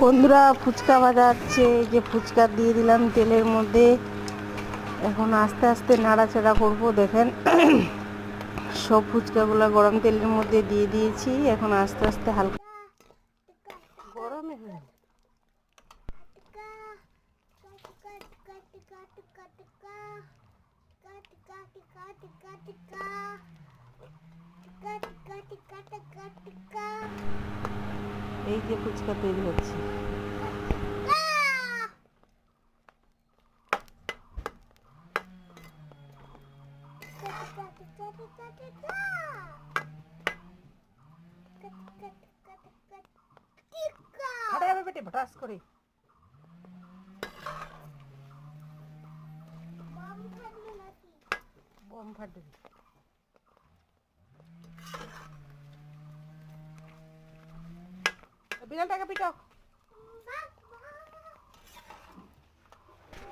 বন্ধুরা ফুচকা ভাজা হচ্ছে, এই যে ফুচকা দিয়ে দিলাম তেলের মধ্যে। এখন আস্তে আস্তে নাড়াচাড়া করব। দেখেন সব ফুচকাগুলো গরম তেলের মধ্যে দিয়ে দিয়েছি। এখন আস্তে আস্তে হালকা গরমে এই যে ফুচকা তৈরি হচ্ছে। ফাটা যাবে বেটে, ভটাস করে বম ফাটবে। বিড়ালটাকে পিটাও।